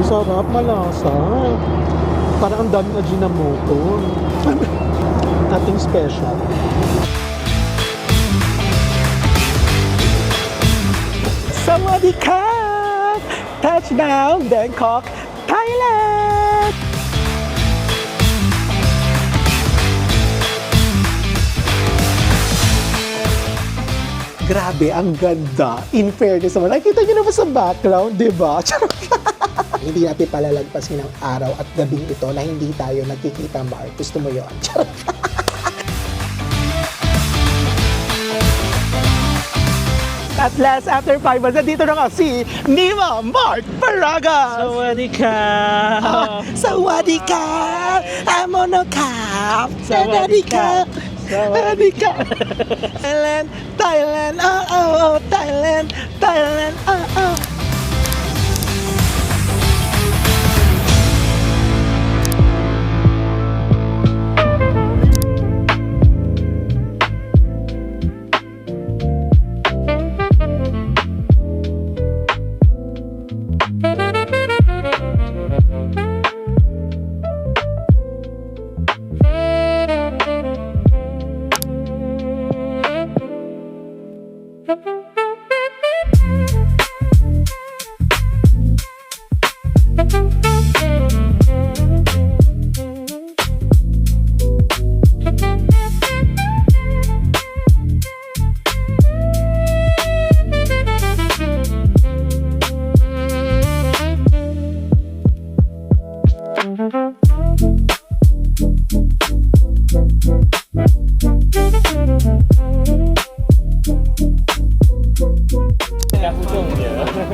Sarap, malasa. Parang ang dami na Ajinomoto. Ating special. Sawadee ka! Touchdown, Bangkok, Thailand! Grabe, ang ganda. In fairness naman. Nakikita nyo naman sa background, di ba? Hindi natin palalagpasin ang araw at gabing ito na hindi tayo nagkikita, Mark. Gusto mo yun? At last, after 5 months, nandito na nga si Nima Mark Paragas! Sawadee ka! Sawadee ka! Amono ka! Sawadee ka! Sawadee ka! Thailand! Thailand! Oh, oh, oh! Thailand! Thailand! Oh, oh!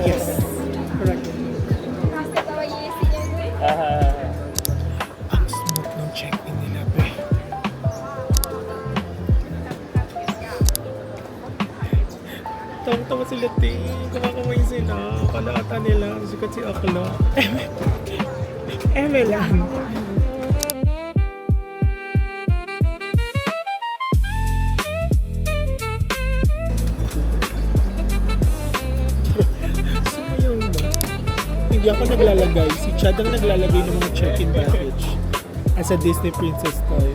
Yes. Correct. Ang smooth ng check-in nila, be. Tawang-tawa sila, te. Kumakamay sila. Kalata nila. Sikat si Akla. Eme lang. Hindi ako naglalagay. Si Chad ang naglalagay ng mga check-in baggage as a Disney princess toy.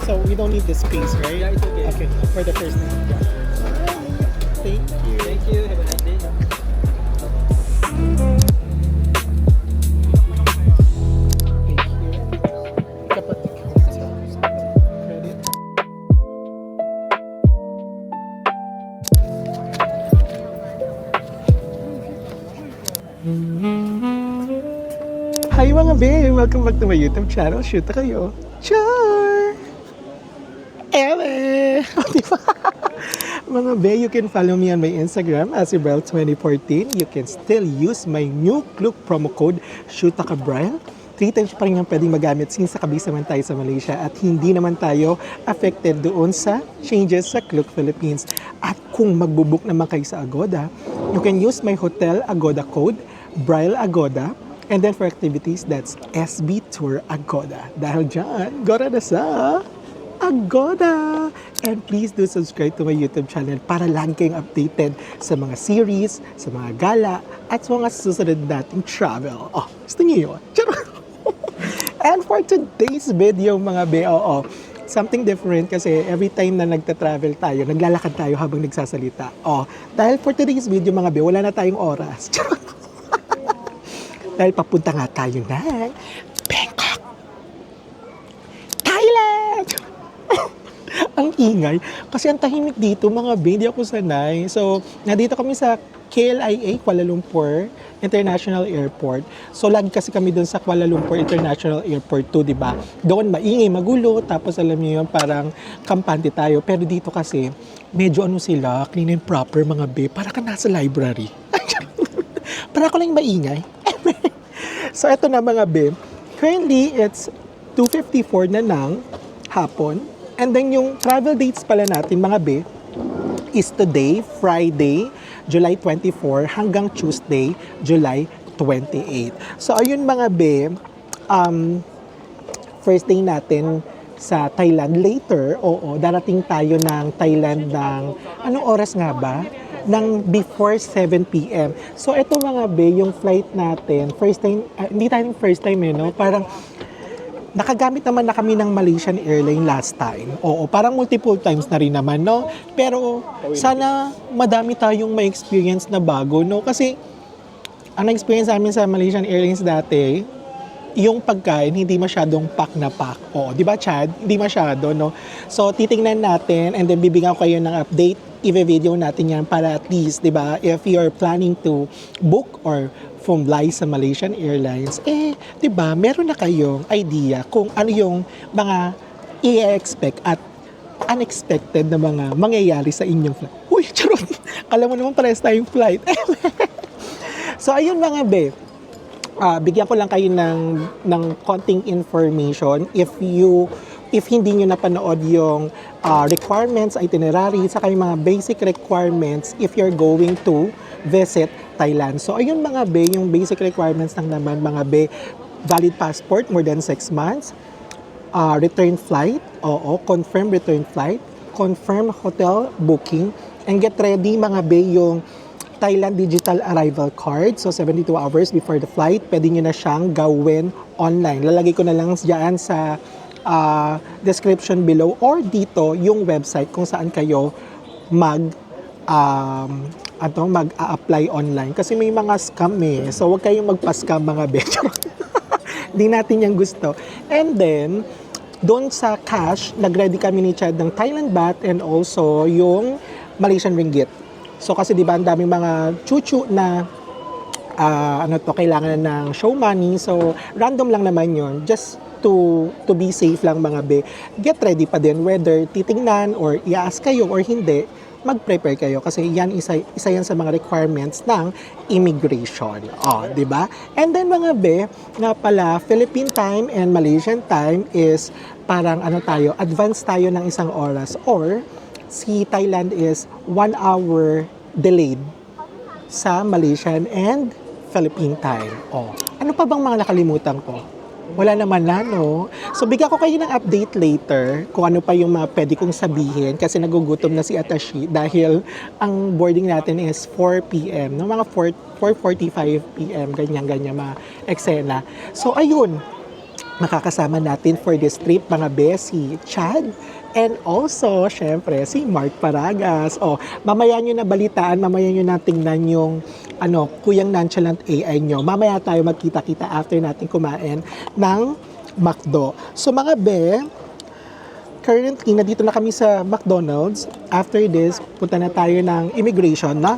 So we don't need the space, right? Yeah, it's okay. Okay, for the first night. Thank you. Thank you. Have a nice day. Hi mga be! Welcome back to my YouTube channel. Shoot na kayo. Sure! Eme! Diba? Mga be, you can follow me on my Instagram as Ibrel2014. You can still use my new Klook promo code, SHOOTAKABRILE. 3 times pa rin yung pwedeng magamit since nakabisa man tayo sa Malaysia at hindi naman tayo affected doon sa changes sa Klook Philippines. At kung magbubook naman kayo sa Agoda, you can use my Hotel Agoda code, Braille Agoda. And then for activities, that's SB Tour Agoda. Dahil dyan, gora na sa Agoda! And please do subscribe to my YouTube channel para lagi kayong updated sa mga series, sa mga gala, at sa mga susunod nating travel. Oh, gusto niyo yun? And for today's video, mga be, something different kasi every time na nagta-travel tayo, naglalakad tayo habang nagsasalita. Oh, dahil for today's video, mga be, wala na tayong oras. Dahil papunta nga tayo ng Bangkok, Thailand! Ang ingay. Kasi ang tahimik dito, mga be, hindi ako sanay. So, nandito kami sa KLIA, Kuala Lumpur International Airport. So, lagi kasi kami doon sa Kuala Lumpur International Airport 2, di ba? Doon maingay, magulo, tapos alam niyo yun, parang kampante tayo. Pero dito kasi, medyo ano sila, clean and proper, mga be, para ka nasa library. Para ako lang maingay. So, eto na mga be. Currently, it's 2:54 na ng hapon. And then, yung travel dates pala natin, mga be, is today, Friday, July 24, hanggang Tuesday, July 28. So ayun mga be, first day natin sa Thailand. Later, oo, darating tayo ng Thailand ng, anong oras nga ba? Ng before 7 p.m. So, ito mga be, yung flight natin, first time, hindi tayo first time no? Parang, nakagamit naman na kami ng Malaysian Airlines last time. Oo, parang multiple times na rin naman, no? Pero, sana madami tayong may experience na bago, no? Kasi, ang experience namin sa Malaysian Airlines dati, yung pagkain hindi masyadong pack na pack. Oo, di ba Chad? Hindi masyado, no? So, titingnan natin and then bibigyan ko kayo ng update. I-video natin yan para at least, di ba, if you're planning to book or fly sa Malaysian Airlines, di ba, meron na kayong idea kung ano yung mga i-expect at unexpected na mga mangyayari sa inyong flight. Uy, charot! Alam mo naman parehas tayong flight. So, ayun mga be, bigyan ko lang kayo ng konting information if hindi nyo napanood yung requirements, itinerary, saka yung mga basic requirements if you're going to visit Thailand. So, ayun mga be, yung basic requirements lang naman mga be, valid passport, more than 6 months, return flight, confirm return flight, confirm hotel booking, and get ready mga be yung Thailand Digital Arrival Card. So, 72 hours before the flight, pwede nyo na siyang gawin online. Lalagay ko na lang dyan sa description below or dito yung website kung saan kayo mag-a-apply online. Kasi may mga scam So, huwag kayong magpa-scam mga betch. Hindi natin yung gusto. And then, doon sa cash, nag-ready kami ni Chad ng Thailand Baht and also yung Malaysian Ringgit. So kasi 'di ba ang daming mga chuchu na kailangan ng show money. So random lang naman 'yon, just to be safe lang mga be. Get ready pa din whether titingnan or i-ask kayo or hindi, mag-prepare kayo kasi yan isa yan sa mga requirements ng immigration. 'Di ba? And then mga be, nga pala Philippine time and Malaysian time is parang advance tayo ng isang oras or si Thailand is 1 hour delayed sa Malaysian and Philippine time. Ano pa bang mga nakalimutan ko? Wala naman na, no? So, bigyan ko kayo ng update later kung ano pa yung mga pwede kong sabihin kasi nagugutom na si Atashi dahil ang boarding natin is 4 p.m. No? Mga 4:45 p.m. Ganyan-ganyan mga eksena. So, ayun. Makakasama natin for this trip mga besi, Chad, and also, syempre, si Mark Paragas. Mamaya nyo na balitaan, mamaya nyo na tingnan yung Kuyang Nonchalant AI nyo. Mamaya tayo magkita-kita after natin kumain ng McDo. So mga be, currently, nandito na kami sa McDonald's. After this, punta na tayo ng immigration na.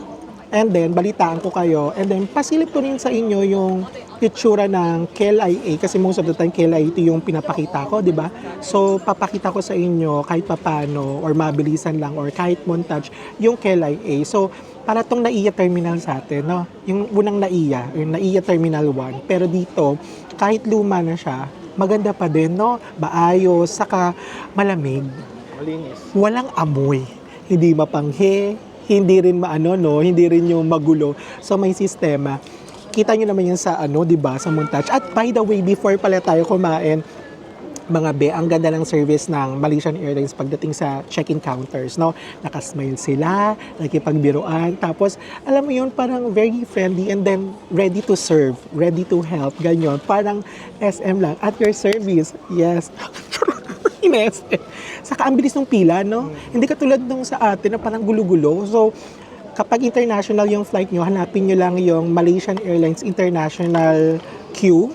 And then, balitaan ko kayo. And then, pasilip ko rin sa inyo yung itsura ng KLIA. Kasi most of the time, KLIA ito yung pinapakita ko, di ba? So, papakita ko sa inyo kahit papano or mabilisan lang or kahit montage yung KLIA. So, para tong NAIA Terminal sa atin, no? Yung unang NAIA, yung NAIA Terminal 1. Pero dito, kahit luma na siya, maganda pa din, no? Maayos, saka malamig. Malinis. Walang amoy. Hindi mapanghe, hindi rin hindi rin yung magulo. So may sistema. Kita nyo naman yan sa 'di ba, sa montage. At by the way, before pala tayo kumain, mga be, ang ganda ng service ng Malaysian Airlines pagdating sa check-in counters, no? Nakasmile sila, nakikipagbiruan, tapos alam mo yun, parang very friendly and then ready to serve, ready to help, ganyan. Parang SM lang, at your service. Yes. Saka ang bilis ng pila, no? Hindi katulad nung sa atin na parang gulo-gulo. So, kapag international yung flight nyo, hanapin nyo lang yung Malaysian Airlines International queue.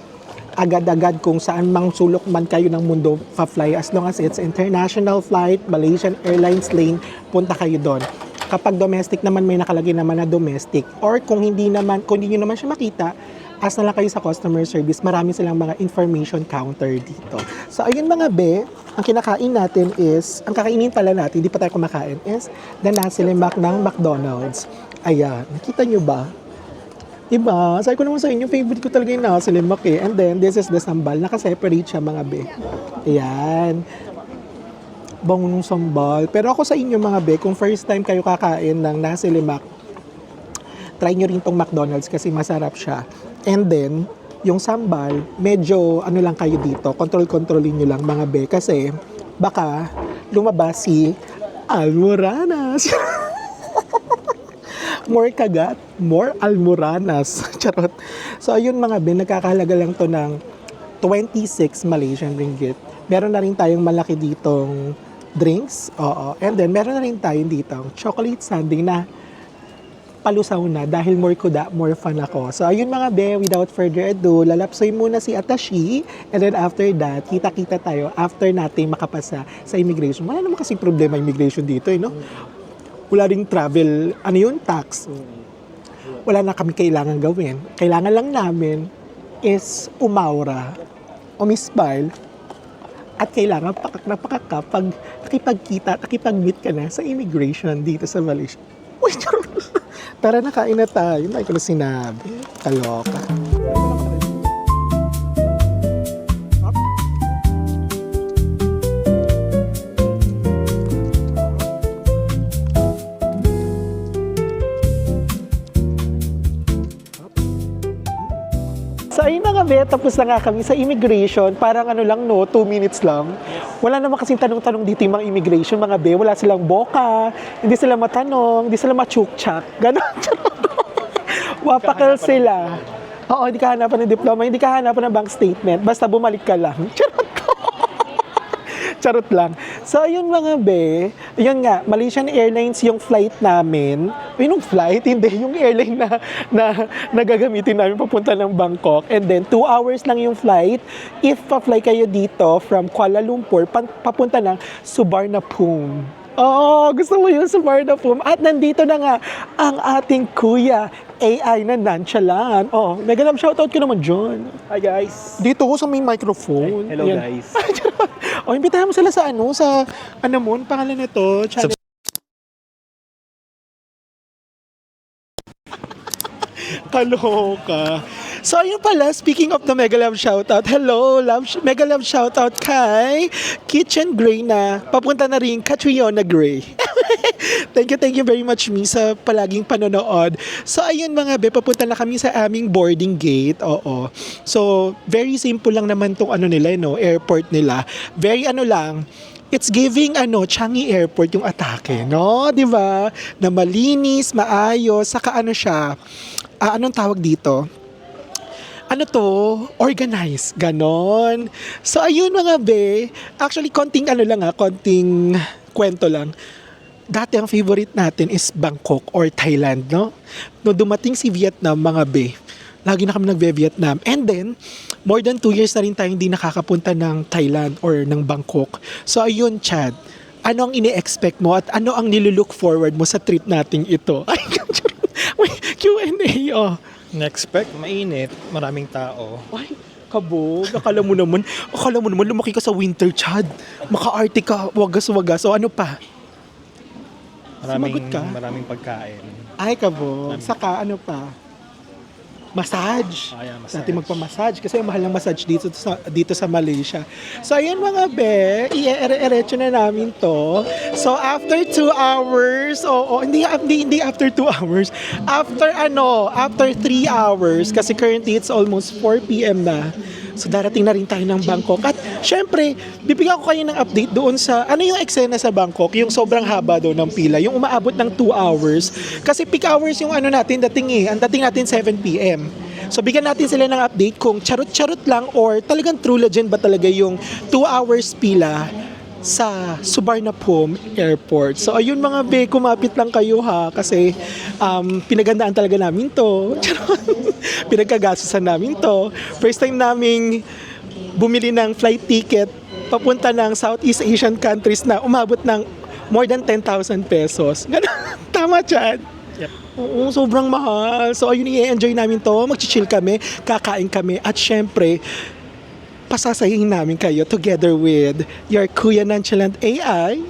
Agad-agad kung saan mang sulok man kayo ng mundo pa-fly. As long as it's international flight, Malaysian Airlines lane, punta kayo doon. Kapag domestic naman, may nakalagay naman na domestic. Or kung hindi nyo naman siya makita, ask na lang kayo sa customer service. Marami silang mga information counter dito. So, ayun mga be, ang kinakain natin is, ang kakainin pala natin, hindi pa tayo kumakain, is the nasi lemak ng McDonald's. Ayan, nakita nyo ba? Diba? Sabi ko naman sa inyo, favorite ko talaga yung nasi lemak eh. And then, this is the sambal. Nakaseparate siya mga be. Ayan. Bango ng sambal. Pero ako sa inyo mga be, kung first time kayo kakain ng nasi lemak, try nyo rin tong McDonald's kasi masarap siya. And then, yung sambal, medyo ano lang kayo dito, controlin nyo lang mga be, kasi baka lumabas si Almoranas. More kagat, more Almoranas. Charot. So, ayun mga be, nagkakahalaga lang to ng 26 Malaysian ringgit. Meron na rin tayong malaki ditong drinks. Oo. And then, meron na rin tayong ditong chocolate sundae na palusaw na dahil more kuda, more fun ako. So, ayun mga be, without further ado, lalapsoy muna si Atashi, and then after that, kita-kita tayo after natin makapasa sa immigration. Wala naman kasing problema immigration dito, no? Wala ring travel, ano yun, tax. Wala na kami kailangan gawin. Kailangan lang namin is umaura, umismile, at kailangan pakak na pakak ka pag nakipagkita, nakipag-meet ka na sa immigration dito sa Malaysia. Uy, charot! Tara na, kain na tayo. Hindi ko na sinabi. Kaloka. So ayun na nga be, tapos na nga kami sa immigration. Parang ano lang no, 2 minutes lang. Wala naman kasing tanong-tanong dito yung mga immigration, mga be. Wala silang boka, hindi sila matanong, hindi sila machukchak. Ganon. Wapakal sila. Oo, hindi ka hanapan ng diploma, hindi ka hanapan ng bank statement. Basta bumalik ka lang. Charot ko. Charot lang. So, ayun mga be, yun nga, Malaysian Airlines yung flight namin. Yung flight, hindi, yung airline na gagamitin namin papunta ng Bangkok. And then, 2 hours lang yung flight. If pa-fly kayo dito from Kuala Lumpur, papunta ng Suvarnabhumi. Oo, gusto mo yung Suvarnabhumi. At nandito na nga ang ating kuya, AI na nonchalant. Oh, mega love shoutout ko naman, John. Hi guys. Dito ko sa may microphone. Hello Ayan. guys. O, imbitahan mo sila sa ano mo, pangalan nito, channel. Kaloka. So, ayun pala, speaking of the Mega Love Shoutout, hello, Mega Love Shoutout kay Kitchen Gray na papunta na rin Catriona Gray. Thank you very much, Mi, sa palaging panonood. So, ayun mga be, papunta na kami sa aming boarding gate. Oo. So, very simple lang naman tong ano nila, no, airport nila. Very ano lang, it's giving Changi Airport yung atake, no? 'Di ba? Na malinis, maayos, saka ano siya, anong tawag dito? Ano to? Organized. Ganon. So, ayun mga be. Actually, konting kwento lang. Dati ang favorite natin is Bangkok or Thailand, no? No dumating si Vietnam, mga be, lagi na kami nagbe-Vietnam. And then, more than 2 years na rin tayo hindi nakakapunta ng Thailand or ng Bangkok. So, ayun, Chad. Ano ang ini-expect mo at ano ang nilulook forward mo sa trip nating ito? Ay, Q&A, oh. Na-expect, mainit, maraming tao. Ay, kabog. Akala mo naman lumaki ka sa winter, Chad. Maka-Arctic ka, wagas-wagas. O ano pa? Sumagot ka? Maraming pagkain. Ay, kabog. Saka ano pa? Massage. Yeah, massage. Dati magpa-massage kasi mahal ng massage dito sa Malaysia. So ayun mga be, i-eretso na namin to. So after 2 hours, hindi after 2 hours. After 3 hours kasi currently it's almost 4 PM na. So darating na rin tayo ng Bangkok. At syempre, bibigyan ko kayo ng update doon sa, ano yung eksena sa Bangkok, yung sobrang haba doon ng pila, yung umaabot ng 2 hours. Kasi peak hours yung natin dating ang dating natin 7 PM. So bigyan natin sila ng update kung charot-charot lang or talagang true legend ba talaga yung 2 hours pila sa Suvarnabhumi Airport. So ayun mga be, kumapit lang kayo ha kasi pinagandaan talaga namin to. Pinagkagastusan namin to. First time naming bumili ng flight ticket papunta ng Southeast Asian countries na umabot ng more than 10,000 pesos. Tama, Chad? Yep. Oo, sobrang mahal. So ayun, i-enjoy namin to. Mag-chill kami, kakain kami at syempre pasasayin namin kayo together with your Kuya Nonchalant AI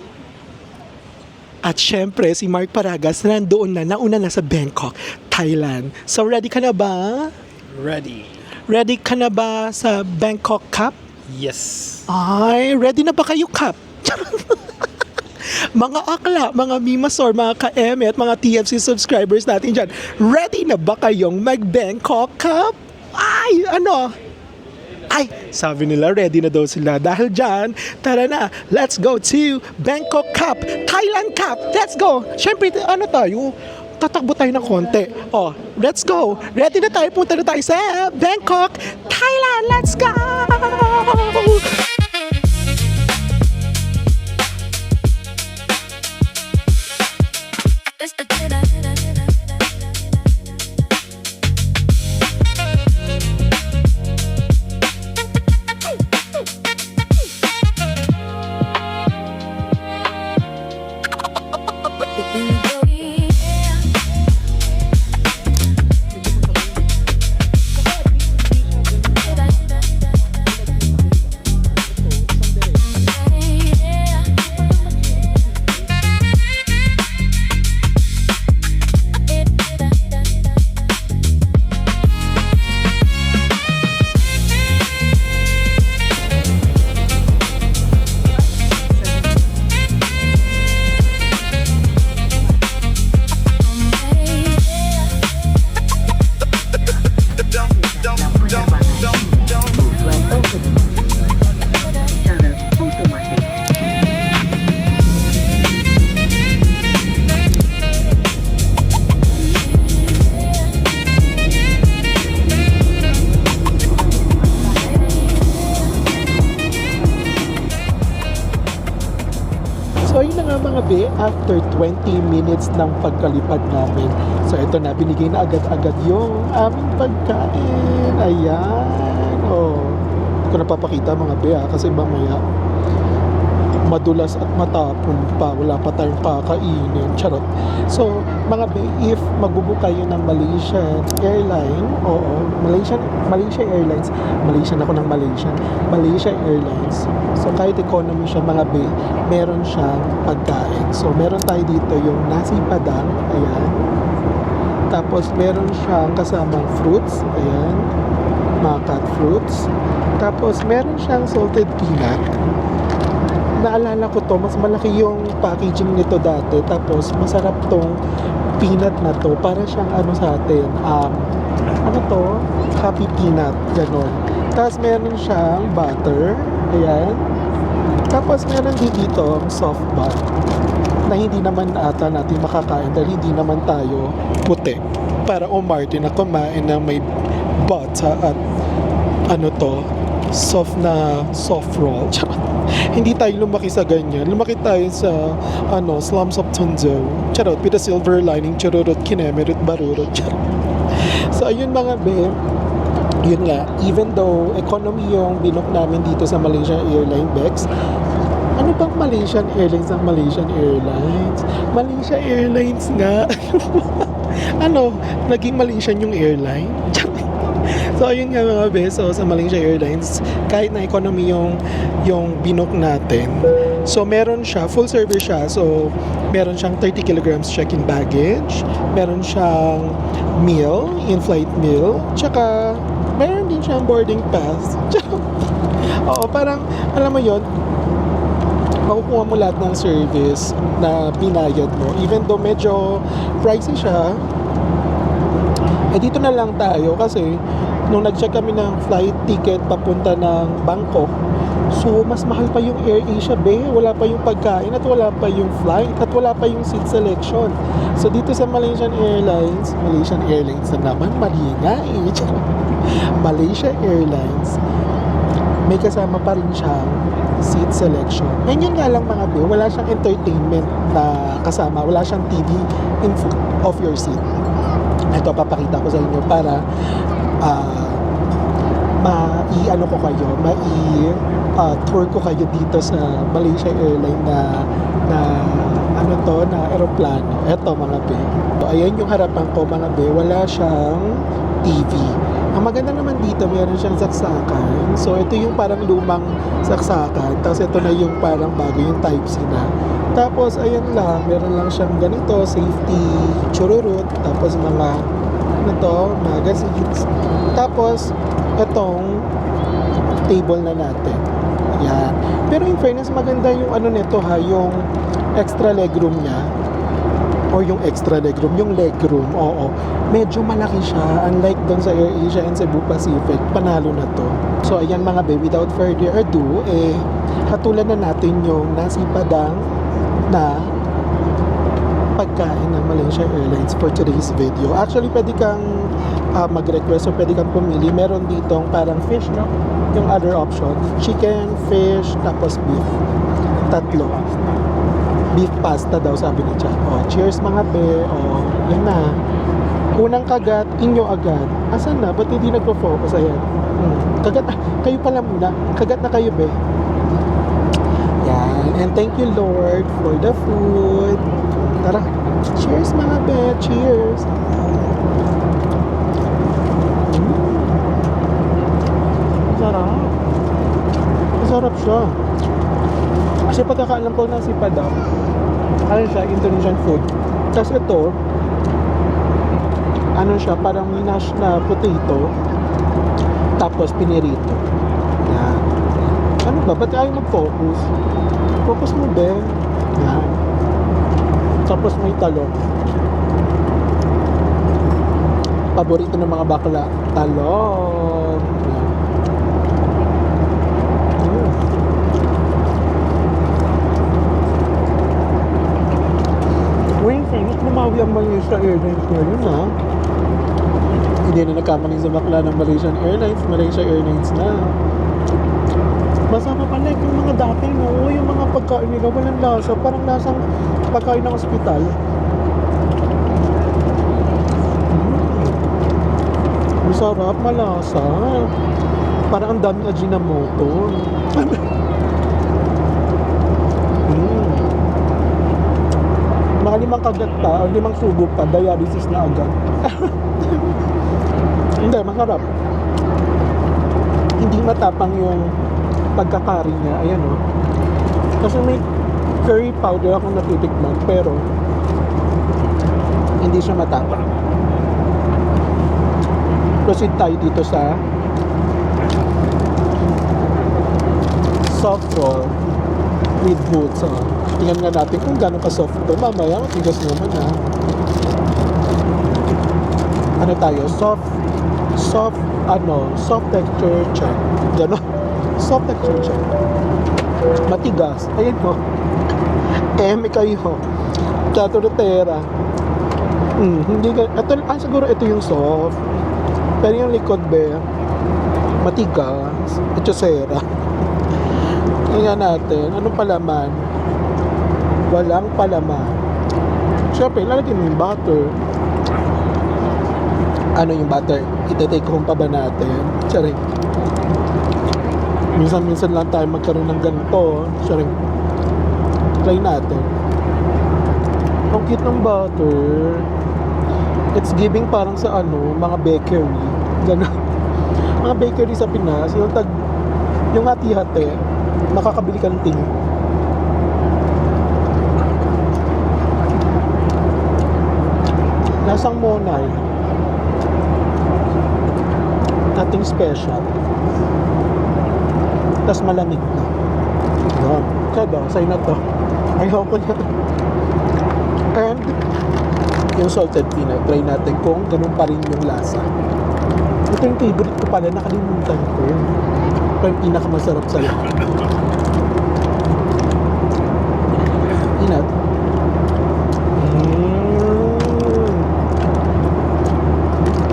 at syempre si Mark Paragas na nandoon nauna na sa Bangkok, Thailand. So ready ka na ba? Ready. Ready ka na ba sa Bangkok Cup? Yes. Ay, ready na ba kayo, Cup? Mga akla, mga mimasor, mga ka-eme at mga TFC subscribers natin dyan, ready na ba kayong mag-Bangkok Cup? Ay, ano? Ay, sabi nila ready na daw sila. Dahil dyan, tara na, let's go to Bangkok Cup, Thailand Cup. Let's go. Siyempre, ano tayo? Tatakbo tayo ng konti. Oh, let's go. Ready na tayo. Punta na tayo sa Bangkok, Thailand. Let's go! So ayun na nga mga be, after 20 minutes ng pagkalipad namin. So ito na, binigay na agad-agad yung aming pagkain. Ayan. Oh. Hindi ko napapakita mga be kasi mamaya madulas at matapon pa. Wala pa tayong kakainin. Charot. So mga be, if magbubook kayo ng Malaysian Airline, oo, Malaysia Airlines, Malaysian ako ng Malaysia Airlines. So kahit economy siya mga be, meron siyang pagkain. So meron tayo dito yung nasi padang, ayan. Tapos meron siyang kasamang fruits, ayan, mga cut fruits. Tapos meron siyang salted peanut. Naalala ko to, mas malaki yung packaging nito dati. Tapos masarap tong peanut na to. Para siyang ano sa atin, ano to? Happy peanut, ganon. Tapos meron siyang butter, ayan. Tapos meron din dito soft bun na hindi naman ata natin makakain dahil hindi naman tayo puti para umarte na kumain na may butter at ano to, soft roll. Hindi tayo lumaki sa ganyan. Lumaki tayo sa slums of Tondo. Charot, with a silver lining, charurot, kinemerut, barurot. Charot. So ayun mga be, yun nga, even though economy yung binook namin dito sa Malaysia Airlines, Bex, ano bang Malaysian Airlines ang Malaysian Airlines? Malaysia Airlines nga. Naging Malaysian yung airline? So ayun nga mga beso, sa Malaysia Airlines, kahit na economy yung binook natin, so meron siya, full service siya. So meron siyang 30 kilograms check-in baggage, meron siyang meal, in-flight meal, tsaka meron din siyang boarding pass. Oo, parang alam mo yon, makukuha mo lahat ng service na binayad mo, even though medyo pricey siya. Dito na lang tayo kasi nung nag-check kami ng flight ticket papunta ng Bangkok, so mas mahal pa yung AirAsia be, wala pa yung pagkain at wala pa yung flight at wala pa yung seat selection. So dito sa Malaysian Airlines na naman, mali nga eh. Malaysia Airlines, may kasama pa rin siyang seat selection. And yun nga lang mga be, wala siyang entertainment na kasama, wala siyang TV in front of your seat. Ito papakita ko sa inyo para tour ko kayo dito sa Malaysia Airlines na eroplano. Eto mga be. So, ayan yung harapan ko mga be. Wala siyang TV. Ang maganda naman dito, meron siyang saksakan. So ito yung parang lumang saksakan. Tapos ito na yung parang bago, yung Type-C na. Tapos ayan lang, meron lang siyang ganito, safety, chururut. Tapos mga magazines. Tapos itong table na natin. Yan. Pero in fairness, maganda yung nito ha, yung extra legroom niya, or yung extra legroom, yung legroom, oo, medyo malaki siya. Unlike doon sa AirAsia and Cebu Pacific, panalo na to. So, ayan mga babe, without further ado, hatulan na natin yung nasi padang na pagkain ng Malaysia Airlines for today's video. Actually, pwede kang mag-request o pwede kang pumili. Meron ditong parang fish, no? Yung other option, chicken, fish, tapos beef. Tatlo. Beef pasta daw sabi ni Chan. Oh, cheers mga be. Oh, yan na. Unang kagat, inyo agad. Asan na? Ba't hindi nagpo-focus? Ayan. Kagat, kayo pala muna. Kagat na kayo be. Yan. And thank you Lord for the food. Tara. Cheers mga be. Cheers. Sarap. Masarap siya. Kasi pagkakaalam ko na si Padang, ano siya, Indonesian food. Tapos ito, ano siya, parang minash na potato, tapos pinirito. Yan. Ano ba? Ba't ayaw mag-focus? Focus mo, be. Yan. Tapos may talong. Paborito ng mga bakla. Talong. Yan. Fairness, lumawi ang Malaysia Airlines ngayon, ha? Hindi na nagkamaling sa bakla ng Malaysian Airlines. Malaysia Airlines na. Masama pala yung mga dati, no? Yung mga pagkain nila, walang lasa. Parang lasang pagkain ng ospital. Masarap, malasa. Parang ang daming Ajinomoto. Mga 5 kagat pa, o 5 subo pa, dialysis na agad. Hindi, masarap. Hindi matapang yung pagkakari niya. Ayan o. Kasi may curry powder akong natitikman, pero hindi siya matapang. Proceed tayo dito sa soft roll with boots. Tingnan nga natin kung gano'n ka-soft ito. Mamaya, matigas naman ha. Ano tayo? Soft texture check. Gano'n? Soft texture check. Matigas. Ayun mo. May kayo. Chaturutera. Hindi ka, siguro ito yung soft. Pero yung likod be, matigas. Echosera. Tingnan natin. Anong palaman? Walang palaman. Siyempre, lalagyan mo yung butter. Ano yung butter? Ite-take home pa ba natin? Charing. Minsan-minsan lang tayo magkaroon ng ganito. Charing. Try natin. Ang cute ng butter. It's giving parang sa mga bakery. Gano'n. Mga bakery sa Pinas, yung hati-hati, makakabili ka ng tingin. Lasang monay. Nothing special. Tas malamig na. Yan. Kada, sa'yo na to. Ayoko niya. And yung salted peanut, try natin kung ganun pa rin yung lasa. Ito yung favorite ko pala, nakalimutan ko. Ito yung pinakamasarap sa lahat. Peanut.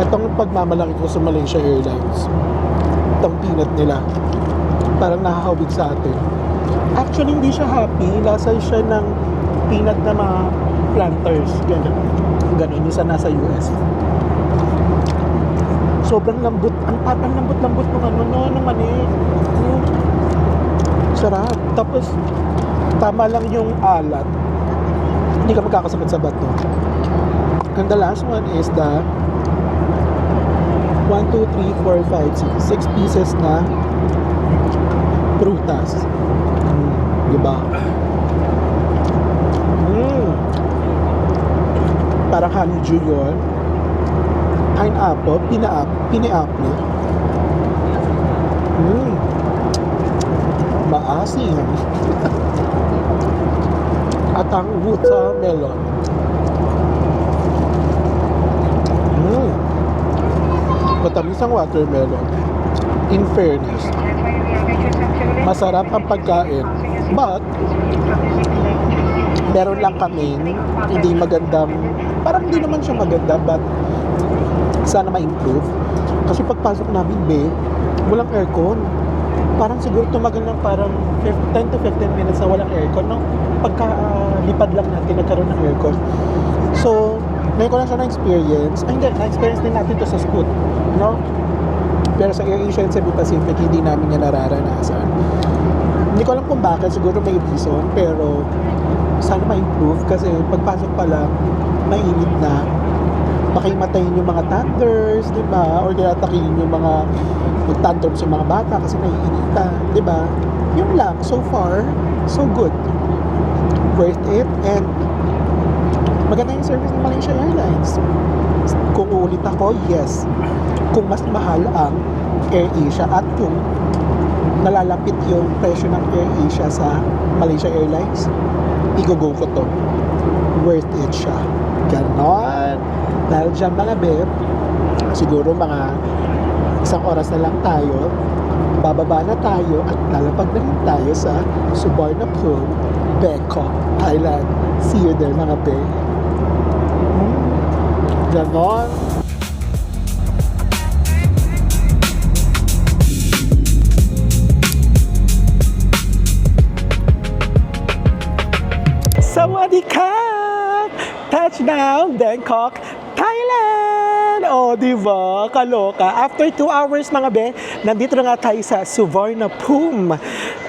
Itong pagmamalaki ko sa Malaysia Airlines. Itong peanut nila. Parang nakakawig sa atin. Actually, hindi siya happy. Lasa siya ng peanut na mga planters. Ganun yung sa nasa US. Sobrang lambot. Ang lambot-lambot ng mani. Sarap. Tapos, tama lang yung alat. Hindi ka magkakasakit sa bato. And the last one is the 1, 2, 3, 4, 5, 6 pieces na prutas. Diba? Parang honeydew yun. Pineapple, pine-apple. Maasim. At ang watermelon. Matamis ang watermelon. In fairness, masarap ang pagkain. But, meron lang kaming hindi magandang, parang hindi naman siya maganda, but sana ma-improve. Kasi pagpasok namin, walang aircon. Parang siguro tumagal ng parang 10 to 15 minutes na walang aircon, no? Pagka-lipad lang natin, nagkaroon ng aircon. So, ngayon ko lang siya na-experience. Ay, hindi, na-experience din natin to sa Scoot, no? Pero sa AirAsia and Cebu Pacific, hindi namin yan nararanasan. Hindi ko alam kung bakit, siguro may reason, pero sana ma-improve kasi pagpasok pa lang, mainit na. Makimatayin yung mga thunders, di ba? Or kaya takihin yung mga tantrums yung mga bata kasi naiinitan, di ba? Yun lang, so far, so good. Worth it, and maganda yung service ng Malaysia Airlines. Kung uulit ako, yes. Kung mas mahal ang AirAsia at kung nalalapit yung presyo ng AirAsia sa Malaysia Airlines, i-go ko to. Worth it siya. Ganon. Dahil dyan mga siguro mga isang oras na lang tayo, bababa na tayo at lalapag na rin tayo sa Suvarnabhumi, Bangkok, Thailand. See you there mga Ganon. Sawadee-kap! Touchdown, Bangkok, Thailand! O, diba? Kaloka. After 2 hours, mga nandito na nga tayo sa Suvarnabhumi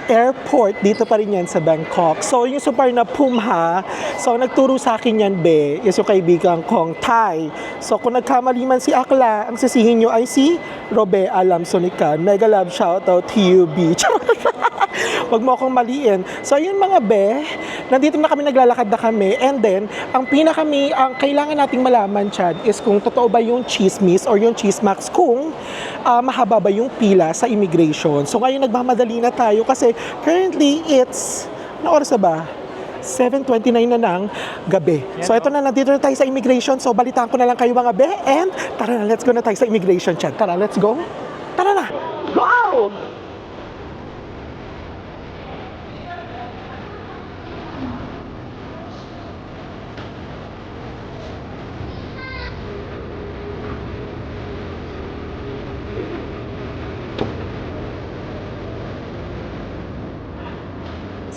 Airport. Dito pa rin yan sa Bangkok. So, yung Suvarnabhumi ha, so nagturo sa akin yan, is yung kaibigan kong Thai. So, kung nagkamali man si Akla, ang sisihin nyo ay si Robe Alam Sonikan. Mega love shoutout to you, bitch. Wag mo akong maliin. So, ayun mga nandito na kami, naglalakad na kami. And then, ang kailangan nating malaman, Chad, is kung totoo ba yung chismis or yung chismax kung mahaba ba yung pila sa immigration. So, ngayon nagmamadali na tayo kasi currently it's, na oras na ba? 7:29 na ng gabi. So, ito na, nandito na tayo sa immigration. So, balitaan ko na lang kayo mga and tara na, let's go na tayo sa immigration, Chad. Tara, let's go. Tara na. Go!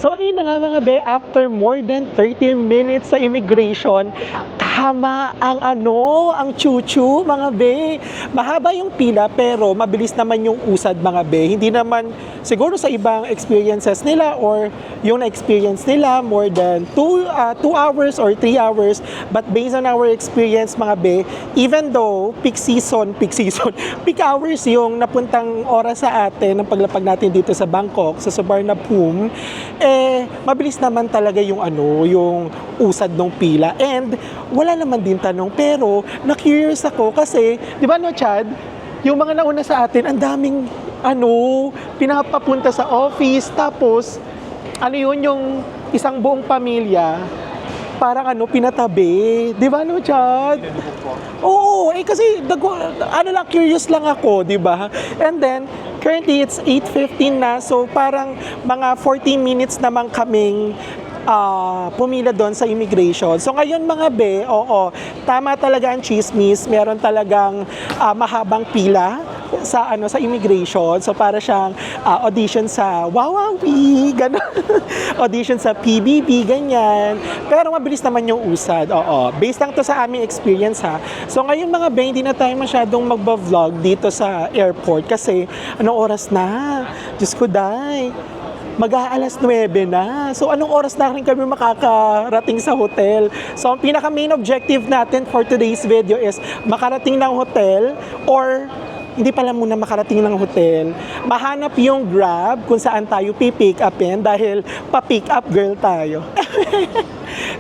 So, ayun na nga mga after more than 30 minutes sa immigration, tama ang chuchu mga Mahaba yung pila pero mabilis naman yung usad mga Hindi naman siguro sa ibang experiences nila or yung na-experience nila more than 2 hours or 3 hours. But based on our experience mga even though peak hours yung napuntang oras sa atin ng paglapag natin dito sa Bangkok, sa Suvarnabhumi, mabilis naman talaga yung yung usad ng pila. And wala naman din tanong, pero na-curious ako kasi, di ba Chad, yung mga nauna sa atin, ang daming pinapapunta sa office, tapos yung isang buong pamilya, parang pinatabi. Di ba Chad? Oo, kasi curious lang ako, di ba? And then, currently it's 8:15 na, so parang mga 40 minutes naman kaming pumila doon sa immigration. So ngayon mga tama talaga ang chismis, meron talagang mahabang pila sa immigration. So para siyang audition sa Wawawi, gano'n. Audition sa PBB, ganyan. Pero mabilis naman yung usad. Based lang to sa aming experience ha. So ngayon mga hindi na tayo masyadong magba-vlog dito sa airport kasi anong oras na? Diyos ko, day. Mag-aalas 9 na. So, anong oras na rin kami makakarating sa hotel? So, ang pinaka-main objective natin for today's video is makarating ng hotel or hindi pala muna makarating ng hotel, mahanap yung Grab kung saan tayo pipick upin dahil pa-pick up girl tayo.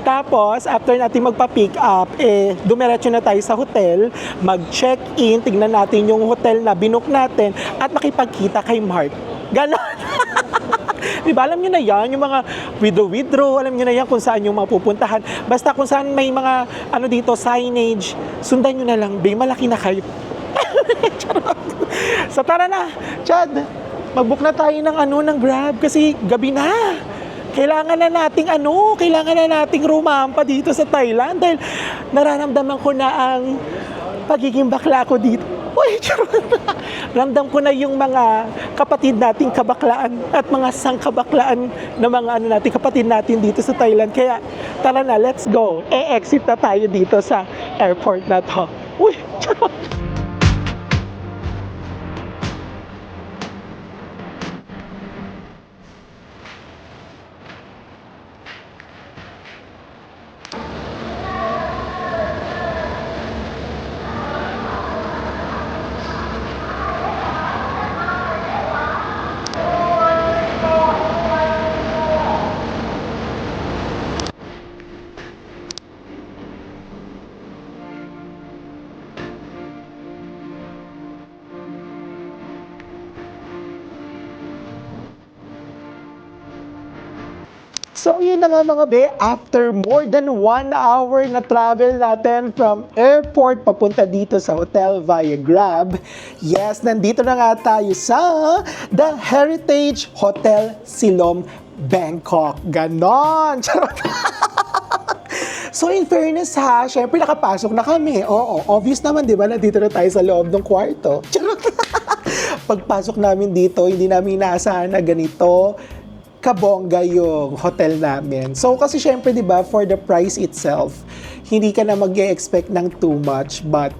Tapos, after natin magpa-pick up, dumiretso na tayo sa hotel, mag-check-in, tignan natin yung hotel na binook natin at makipagkita kay Mark. Ganon. Di ba, alam nyo na yan, yung mga withdraw, alam nyo na yan kung saan yung mapupuntahan. Basta kung saan may mga, ano dito, signage, sundan nyo na lang, be, malaki na kayo. Charot. So tara na, Chad, mag-book na tayo ng Grab kasi gabi na. Kailangan na nating rumampa dito sa Thailand dahil nararamdaman ko na ang pagiging bakla ko dito. Uy, charot. Ramdam ko na yung mga kapatid nating kabaklaan at mga sangkabaklaan na mga kapatid natin dito sa Thailand. Kaya tara na, let's go. E-exit na tayo dito sa airport na to. Uy, charot. So yun na nga mga be, after more than 1 hour na travel natin from airport papunta dito sa hotel via Grab, yes, nandito na nga tayo sa The Heritage Hotel Silom, Bangkok. Ganon! Charot! So in fairness ha, syempre nakapasok na kami. Oo, obvious naman, di ba? Nandito na tayo sa loob ng kwarto. Charot! Pagpasok namin dito, hindi namin inaasahan na ganito kabongga yung hotel namin. So kasi syempre 'di ba, for the price itself, hindi ka na mag-expect ng too much, but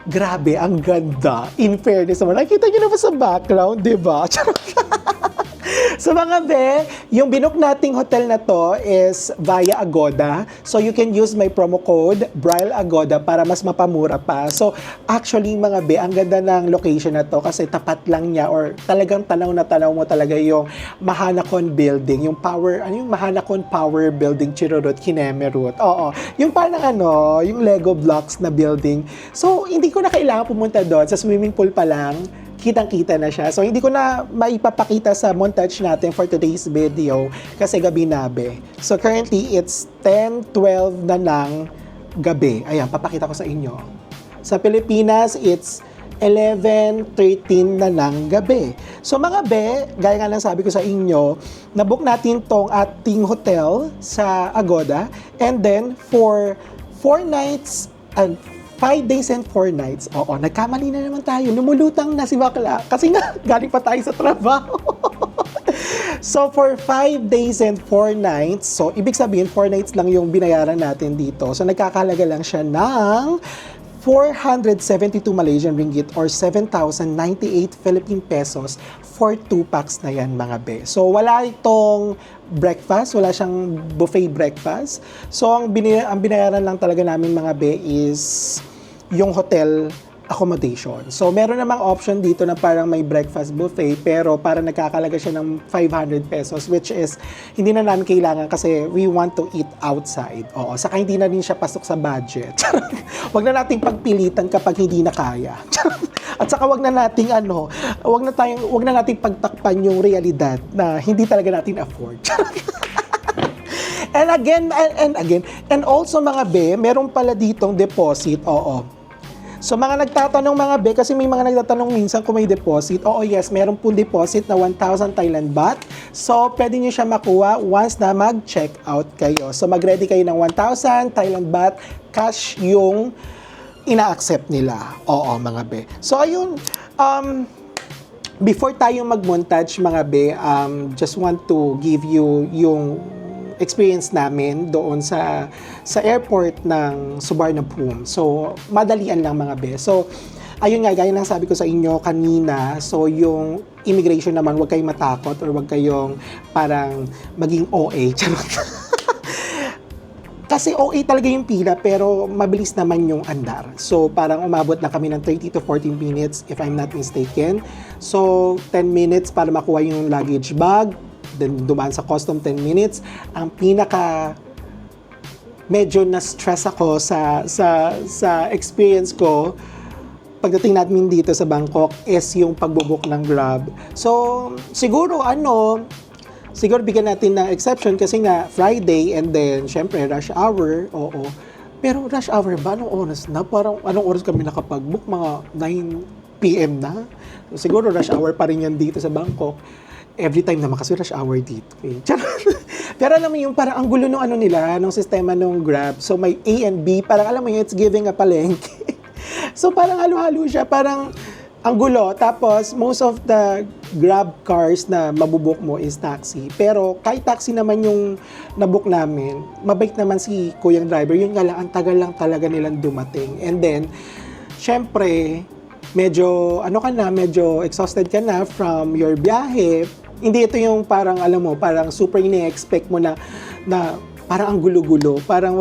grabe, ang ganda. In fairness naman, nakita niyo na ba sa background, 'di ba? So mga be, yung binook nating hotel na to is via Agoda. So you can use my promo code Braille Agoda para mas mapamura pa. So actually mga be, ang ganda ng location na to kasi tapat lang niya or talagang tanaw na tanaw mo talaga yung Mahanakon Building, yung Mahanakon Power Building, Chirurut, Kinemerut. Oo, yung parang yung Lego blocks na building. So hindi ko na kailangan pumunta doon, sa swimming pool pa lang kitang-kita na siya. So, hindi ko na maipapakita sa montage natin for today's video kasi gabi na be. So, currently, it's 10:12 na ng gabi. Ayan, papakita ko sa inyo. Sa Pilipinas, it's 11:13 na ng gabi. So, mga be, gaya nga lang sabi ko sa inyo, nabook natin tong ating hotel sa Agoda, and then, for 4 nights and 5 days and 4 nights. Oo, nagkamali na naman tayo. Lumulutang na si bakla. Kasi nga, galing pa tayo sa trabaho. So, for 5 days and 4 nights, so, ibig sabihin, 4 nights lang yung binayaran natin dito. So, nagkakalaga lang siya ng 472 Malaysian ringgit or 7,098 Philippine pesos for 2 packs na yan, mga be. So, wala itong breakfast, wala siyang buffet breakfast. So, ang binayaran lang talaga namin, mga be, is yung hotel accommodation. So, meron namang option dito na parang may breakfast buffet, pero parang nagkakalaga siya ng 500 pesos, which is hindi na namin kailangan kasi we want to eat outside. Oo, saka hindi na rin siya pasok sa budget. Wag na nating pagpilitan kapag hindi na kaya. At saka wag na nating pagtakpan yung realidad na hindi talaga natin afford. And again, also mga be, meron pala ditong deposit. Oo. So mga nagtatanong, mga be, kasi may mga nagtatanong minsan kung may deposit. Oo, yes, meron po deposit na 1,000 Thailand baht. So pwede nyo siya makuha once na mag-check out kayo. So mag-ready kayo ng 1,000 Thailand baht, cash yung ina-accept nila. Oo, mga be. So ayun, before tayo mag-montage, mga be, just want to give you yung experience namin doon sa airport ng Suvarnabhumi. So, madalian lang, mga be. So, ayun nga, gaya ng sabi ko sa inyo kanina, so yung immigration naman, huwag kayong matakot or huwag kayong parang maging OA. Kasi OA talaga yung pila, pero mabilis naman yung andar. So, parang umabot na kami ng 30 to 40 minutes, if I'm not mistaken. So, 10 minutes para makuha yung luggage bag, then dumaan sa custom 10 minutes. Ang pinaka medyo na-stress ako sa experience ko pagdating natin dito sa Bangkok is yung pagbo-book ng Grab. So, siguro siguro bigyan natin ng exception kasi nga Friday and then syempre rush hour, oo. Pero rush hour ba? Anong oras na? Parang anong oras kami nakapag-book? Mga 9 p.m. na? Siguro rush hour pa rin yan dito sa Bangkok. Every time naman kasi rush hour dito. Eh. Pero alam mo yung parang ang gulo nung ano nila, nung sistema nung Grab. So may A and B, parang alam mo yun, it's giving a palengke. So parang halo-halo siya, parang ang gulo. Tapos most of the Grab cars na mabubuk mo is taxi. Pero kahit taxi naman yung nabook namin, mabait naman si kuyang driver. Yun nga lang, ang tagal lang talaga nilang dumating. And then, syempre, medyo medyo exhausted ka na from your biyahe. Hindi ito yung parang alam mo, parang super ini-expect mo na parang ang gulo-gulo, parang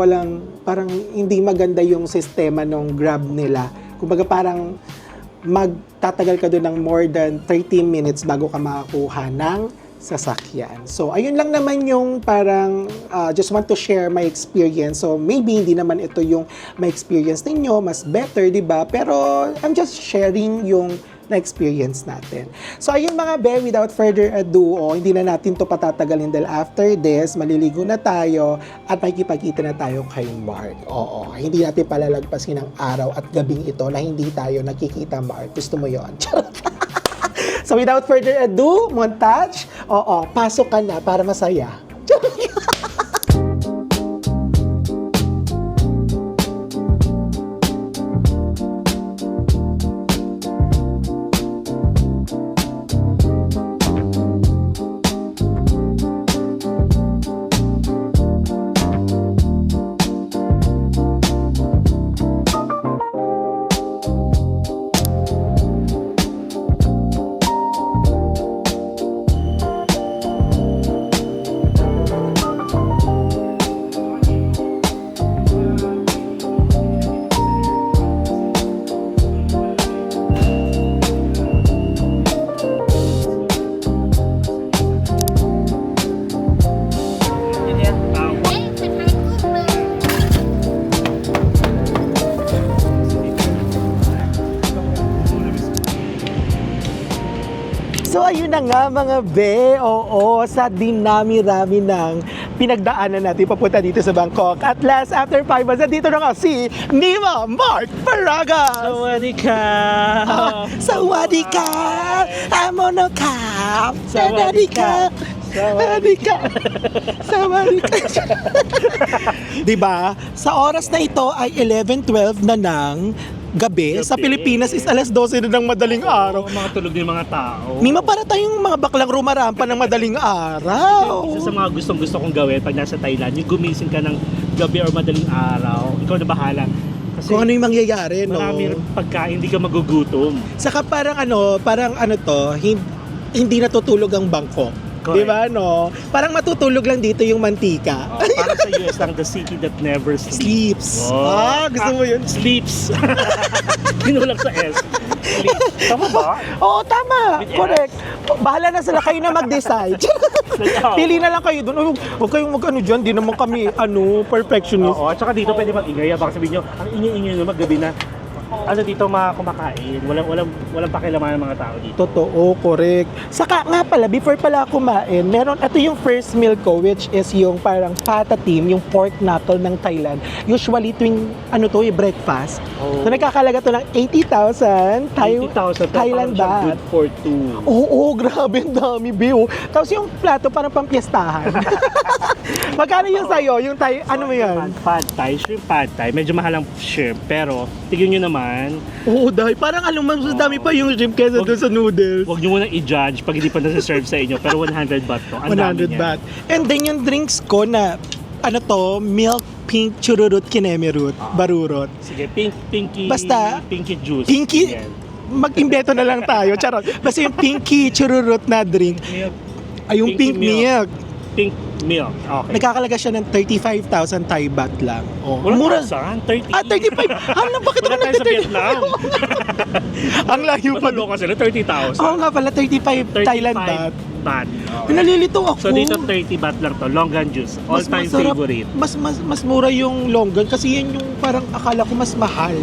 hindi maganda yung sistema ng Grab nila. Kumbaga parang magtatagal ka doon ng more than 30 minutes bago ka makakuha ng sasakyan. So, ayun lang naman yung parang just want to share my experience. So, maybe hindi naman ito yung my experience ninyo, mas better, di ba? Pero, I'm just sharing yung na-experience natin. So, ayun mga be, without further ado, hindi na natin to patatagalin dahil after this, maliligo na tayo at makikipagkita na tayo kay Mark. Oo, hindi natin palalagpasin ang araw at gabing ito na hindi tayo nakikita, Mark. Gusto mo yon? So, without further ado, montage, pasok ka na para masaya. So ayun na nga mga be, sa dinami-rami ng pinagdaanan natin papunta dito sa Bangkok. At last, after 5 months, dito na nga si Nima Mark Paragas! Sawadika! Sawadika! Amono ka! Sawadika! Sawadika! Sawadika! Diba? Sa oras na ito ay 11:12 na ng gabi. Sa Pilipinas is alas 12 na ng madaling araw. Mga tulog ng mga tao. Mima, para tayong mga baklang rumarampa ng madaling araw. Isa sa mga gustong-gusto kong gawin pag nasa Thailand, yung gumising ka ng gabi or madaling araw, ikaw na bahala. Kasi Kung ano yung mangyayari, no? marami pagkain, hindi ka magugutom. Saka parang hindi natutulog ang Bangkok. Correct. Di ba, no? Parang matutulog lang dito yung mantika. Para sa US lang, the city that never sleeps. Sleeps. Gusto mo yun? Sleeps. Kinulang sa S. Sleeps. Tama ba? Oo, tama. With Correct. Bahala na sila, kayo na mag-decide. Pili na lang kayo doon. Huwag kayong mag-ano dyan, di naman kami perfectionist. Oo, at saka dito pwede mag-ingay. Baka sabihin nyo, ang ingay-ingay nyo maggabi na. Ano dito mga kumakain, walang pakialaman ng mga tao dito. Totoo, correct. Saka nga pala, before pala kumain, ito yung first meal ko, which is yung parang patatim, yung pork knuckle ng Thailand. Usually tuwing, breakfast. Oh. So nagkakalaga to ng 80,000 80,000 Thailand baht. good for two. Oo, grabe, ang dami, Bill. Tapos yung plato parang pampiestahan. Magkano yung sa'yo? Yung Thai, ano mo yan? Pad Thai, shrimp pad Thai. Medyo mahal ang shrimp, pero tignan nyo naman. Oo, dahil parang mas dami pa yung shrimp kesa doon sa noodles. Huwag nyo muna i-judge pag hindi pa nasa-serve sa inyo, pero 100 baht to. Ang dami 100 niya. baht. And then yung drinks ko na, milk pink chururut kinemerut, barurot. Sige, pinky juice. Pinky, Yan. mag-imbeto na lang tayo, charot. Basta yung pinky chururut na drink, Milk. ay yung pink Pinky milk. Pink milk. Okay. Nagkakalaga siya ng 35,000 Thai baht lang. Oh, Walang mura. saan? 30. 35. Alam, bakit ako Wala tayo sa nagte-30? Vietnam. Ang layo pa. Matalo ka sila, 30,000. Oo nga pala, 35 Thailand baht. baht. Nalilito ako. So dito 30 baht lang to, Longan juice. All-time masarap. favorite. Mas mura yung longgan kasi yan yung parang akala ko mas mahal.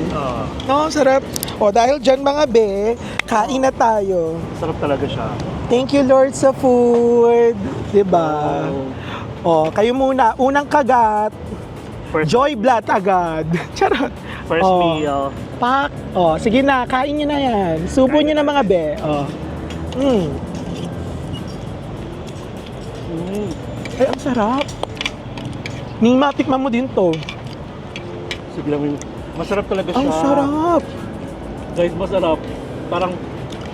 No, sarap. O dahil dyan mga be, kain na tayo. Sarap talaga siya. Thank you, Lord, sa food. Diba? Oh, kayo muna. Unang kagat. First, Joy Blood agad. Charot. first Oh. meal. Pak. Oh, sige na. Kain nyo na yan. Subo Kain nyo na na mga be. Oh. Ay, ang sarap. Nima, tikman mo din to. Sige lang yung... Masarap talaga siya. Ang sarap. Guys, masarap. Parang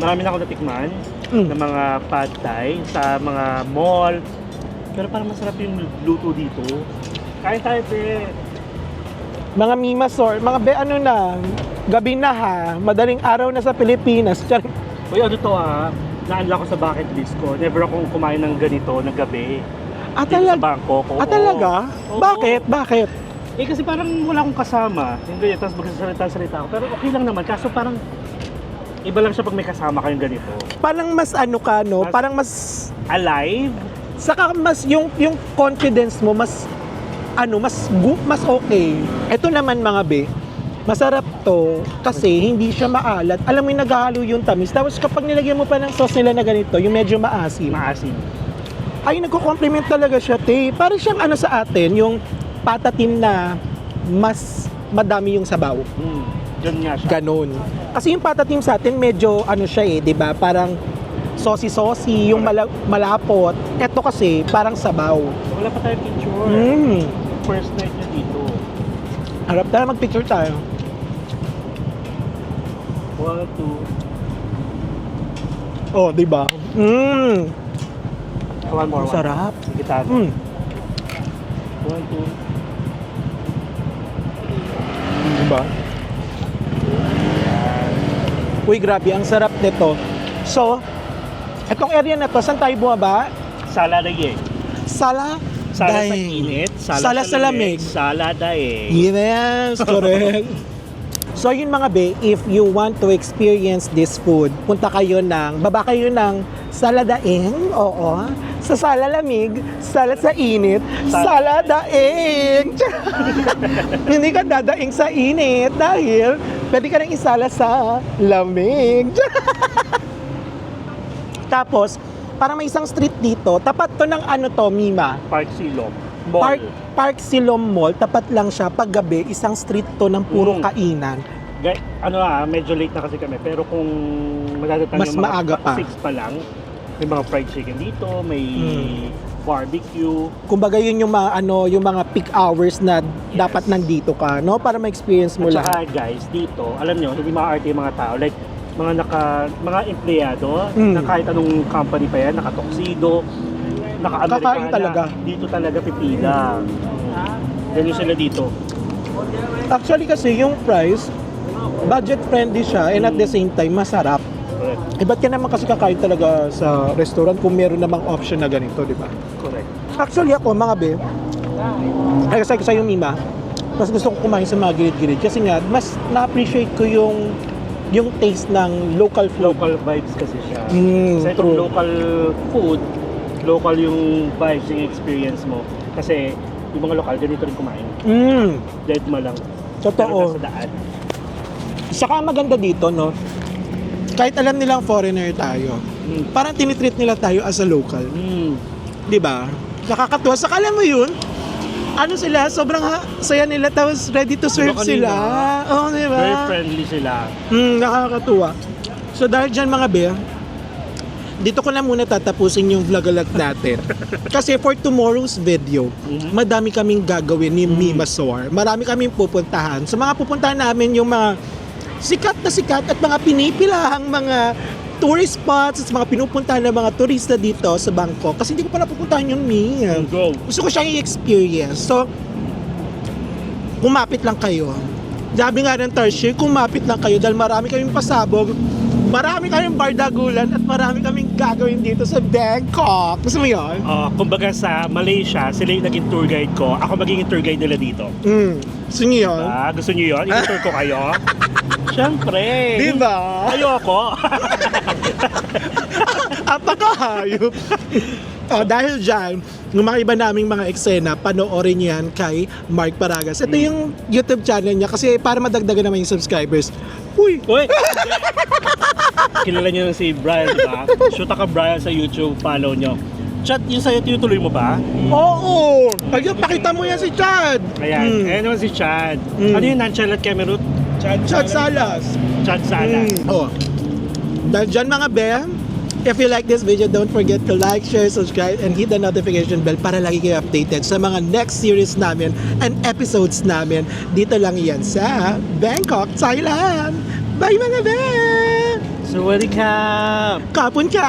marami na ako natikman ng mga pad thai sa mga mall. Pero parang masarap yung luto dito. Kain tayo, pe. Mga Mima Sor, mga be, ano na, gabi na ha, madaling araw na sa Pilipinas. Char- Uy, ano to Naanla ko sa bucket list ko. Never akong kumain ng ganito na gabi. Ah, Dito sa talaga? Bangkok. Oo. Ah, talaga? Oo. Bakit? Bakit? Eh kasi parang wala akong kasama. Hindi, tapos magsasalita ako. Pero okay lang naman. Kaso parang iba lang siya pag may kasama kayong ganito. Parang mas ano ka, no? Mas- Parang mas, Alive? saka mas, yung confidence mo, mas, ano, mas okay. Ito naman mga be, masarap to kasi hindi siya maalat. Alam mo yung naghahalo yung tamis. Tapos kapag nilagyan mo pa ng sauce nila na ganito, yung medyo maasim. Maasim. Ay, nagko-compliment talaga siya, te. Parang siyang ano sa atin, yung patatim na mas madami yung sabaw. Yun nga siya. Ganon. Kasi yung patatim sa atin, medyo ano siya eh, di ba? Parang saucy-saucy, yung malapot. Ito kasi, parang sabaw. Wala pa tayong picture. First night niya dito. Harap tayo, mag-picture tayo. 1, 2. Oh, di ba? One more. Ang sarap. Sige tayo. 1, 2. Di ba? Uy, grabe, ang sarap nito. So, etong area na to, saan tayo bumaba? Sala daig. Sala Sala sa daig. init. Sala sa lamig. Sala daig. Yes, correct. So yun mga be, if you want to experience this food, baba kayo ng Saladaing, oo, sa Sala Lamig, Sala sa Init, Sala Daing. Hindi ka dadaing sa init dahil pwede ka nang isala sa lamig. Tapos, parang may isang street dito, tapat to ng ano to, Mima? Park Silom. Mall. Park Silom Mall, tapat lang siya. Paggabi, isang street to ng puro kainan. Medyo late na kasi kami. Pero kung madadatan Mas yung mga maaga pa. 6 pa lang, may mga fried chicken dito, may barbecue. Kumbaga yun yung mga, yung mga peak hours na dapat nandito ka, no? Para ma-experience mo At saka lahat. guys, dito, alam nyo, hindi maarte yung mga tao. Like, mga empleyado, na kahit anong company pa yan, naka-tuxedo, naka-Amerikana. Kakain talaga. Dito talaga pipila. Ganyan sila dito. Actually kasi yung price, budget friendly siya and at the same time masarap. Correct. Eh ba't ka naman kasi kakain talaga sa restaurant kung meron namang option na ganito, di ba? Correct. Actually ako mga be, ay kasi sa'yo Mima, mas gusto ko kumain sa mga gilid-gilid kasi nga mas na-appreciate ko yung taste ng local food. Local vibes kasi siya. Kasi itong true. local food, local yung vibes, yung experience mo. Kasi yung mga lokal, ganito rin kumain. Dead ma lang. Totoo. Pero sa daan. Saka maganda dito, no? Kahit alam nilang foreigner tayo, parang tinitreat nila tayo as a local. Di ba? Nakakatuwa. Saka alam mo yun, ano sila, sobrang saya nila, tapos ready to serve Diba sila. kanina? Oo, di ba? Very friendly sila. Nakakatuwa. So dahil dyan mga be, dito ko na muna tatapusin yung vlog-alog natin. Kasi for tomorrow's video, madami kaming gagawin ni Mima Sor. Marami kaming pupuntahan. So mga pupuntahan namin yung mga sikat at mga pinipilahang mga tourist spots at mga pinupuntahan ng mga turista dito sa Bangkok. Kasi hindi ko pa napupuntahan yun, Mi. Go! Gusto ko siyang i-experience. So, kumapit lang kayo. Sabi nga ng Tarshir, kumapit lang kayo dahil marami kaming pasabog, marami kaming bardagulan at marami kaming gagawin dito sa Bangkok. Gusto mo yun? Kumbaga sa Malaysia, sila yung naging tour guide ko. Ako magiging tour guide nila dito. Gusto niyo yun? Gusto nyo yun? I-tour ko kayo? Siyempre! Di ba? Ayoko! Apakahayop. Dahil dyan, yung mga iba naming mga eksena, panoorin niyo yan kay Mark Paragas. Ito yung YouTube channel niya kasi para madagdagan naman yung subscribers. Uy! Uy! kilala niyo na si Brian, di ba? Shoota ka Brian sa YouTube, follow niyo. Chat, yung sa'yo, tinutuloy mo ba? Oo! Ayun, pakita mo yan si Chad! Ayan, ayan naman si Chad. Ano yung non-chalat Cameroon? Chad Salas! Chad Salas. Oh. Dahil dyan mga be, if you like this video, don't forget to like, share, subscribe, and hit the notification bell para lagi kayo updated sa mga next series namin and episodes namin. Dito lang yan sa Bangkok, Thailand! Bye mga be! Sawadee ka! Kapon ka!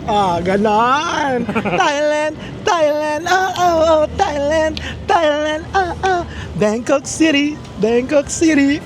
Ah, ganon! Thailand, Thailand, oh, oh, oh, Thailand, Thailand, oh, oh. Bangkok City, Bangkok City.